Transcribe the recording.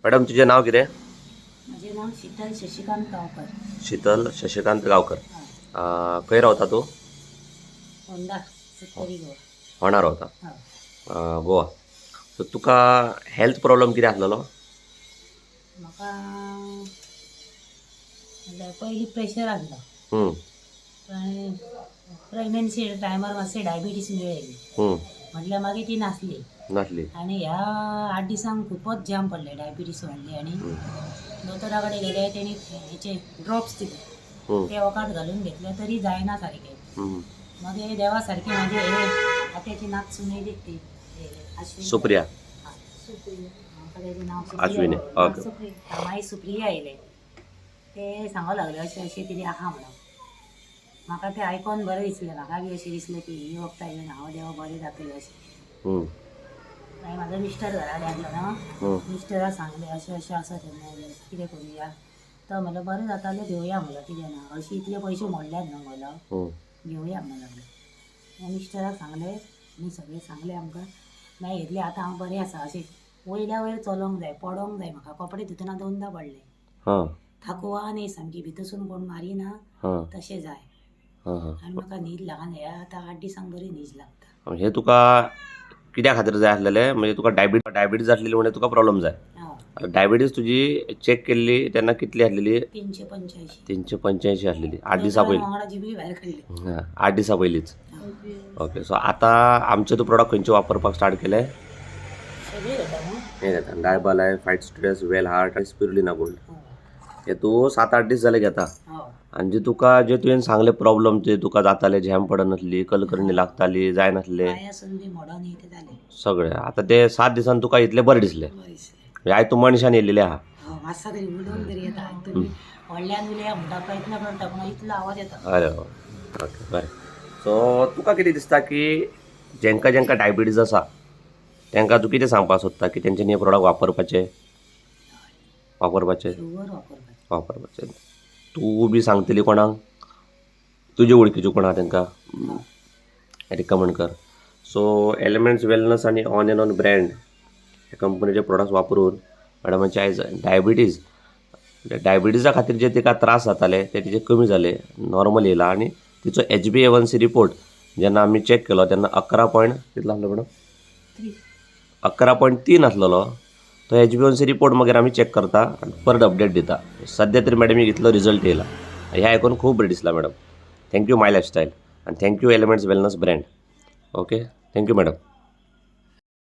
Madam तुझे नाव कितें? माझे नाव शीतल शशिकांत गावकर. शीतल शशिकांत गावकर. खंय रावता तूं? होंडा सत्तरी गोवा. होणार रावता हय. गोवा. सो तुका हेल्थ प्रॉब्लम कितें आसलेलो? म्हाका पयलीं प्रेशर आसलो. पण प्रेग्नन्सी टायमार मातशें डायबिटीस मेळ्ळी. म्हटल्यार मागीर ती नासली. आनी ह्या 8 दिसांक खूपच जाम पडले, डायबिटीस वाडली. आनी दोतोरा कडेन गेले, तेणी हेचे ड्रॉप्स दिले. ते वकात घालून घेतले तरी जायना सारकें. मागीर देवा सारकी म्हाजी आत्याची नात सुनयली ती अश्विनी. सुप्रिया. म्हाका तेजें नाव अश्विनी. सुप्रिया. मागीर सुप्रिया आयले. ते सांगूंक लागले अशें अशें कितें आहा म्हणून. म्हाका तें आयकोन बरें दिसलें. म्हाका बी अशें दिसलें की ही वखदां येवन हांव देवा बरें जातलें अशें. मागीर म्हाजो मिस्टर घरा कडेन आसलो न्हू. मिस्टराक सांगलें अशें अशें आसा तेन्ना कितें करुया. तो म्हणलो बरें जातालें घेवया म्हणलो, कितें ना अशें इतले पयशे मोडल्यात न्हू म्हणलो, घेवया म्हणून लागलें. मिस्टराक सांगलें आनी सगळें सांगलें आमकां. मागीर घेतलें. आतां हांव बरें आसा. अशें वयल्या वयर चलोंक जाय, पडोंक जाय. म्हाका कपडे धुतना 2दा पडले. थाकवा न्ही सामकी, भितरसून कोण मारिना तशें जाय. आनी म्हाका न्हीद लागना. हे आतां 8 दिसांक बरी न्हीद लागता. हे तुका कित्या खातीर जाय आसलेलें? म्हणजे तुका डायबिटीज आसलेली म्हणून तुका प्रॉब्लम जाय. डायबिटीज तुजी चॅक केल्ली तेन्ना कितली आसलेली? 385. 385 आसलेली. 8 दिसां पयलीं. वांगडा जिबी भायर काडली. 8 दिसां पयलींच. ओके. सो आतां आमचे तूं प्रोडक्ट खंयचे वापरपाक स्टार्ट केले? सगळी घेता न्हू. हे घेता डायबा लायफ, फायट स्ट्रेस, वेल हार्ट आनी स्पिरुलिना गोल्ड. हे तूं 7-8 दीस जाले घेता. आनी जे तुका जे तुवें सांगले प्रॉब्लम जे तुका जाताले, झॅम पडनासली, कलकरणी लागताली, जायनासले पायासून बी मोडोन हे ते जालें सगळें. आतां ते 7 दिसान तुका इतलें बरें दिसलें. म्हणजे आयज तूं मनशान येयलेलें आहा. मातसा तरी उलोवन तरी येता. तुमी व्हडल्यान उलया म्हणटा प्रयत्न करता, पूण इतलो आवाज येता. अरे ओके बरें. सो तुका कितें दिसता की जेंका जेंका डायबिटीज आसा तांकां तूं कितें सांगपाक सोदता की तेंच्यांनी हे प्रोडक्ट वापरपाचे? शुगर वापरपाचे. तूं बी सांगतली कोणाक? तुजे वळखीचे कोण आहा तांकां रिकमेंड कर. सो एलिमेंट्स वेलनस आनी ऑन एंड ऑन ब्रँड ह्या कंपनीचे प्रोडक्ट्स वापरून मॅडमाचे आयज डायबिटीजा खातीर जे तिका त्रास जाताले ते तिचे कमी जाले, नॉर्मल येयला. आनी तिचो HbA1c रिपोर्ट जेन्ना आमी चॅक केलो तेन्ना 11 कितलो आसलो मॅडम? 11.3 आसलेलो. तो HbA1c रिपोर्ट मागीर आमी चॅक करता आनी परत अपडेट दिता. सद्या तरी मॅडमीक इतलो रिजल्ट येयला. हें आयकून खूब बरें दिसलां मॅडम. थँक्यू माय लायफस्टायल आनी thank you elements wellness brand. Okay. Thank you madam.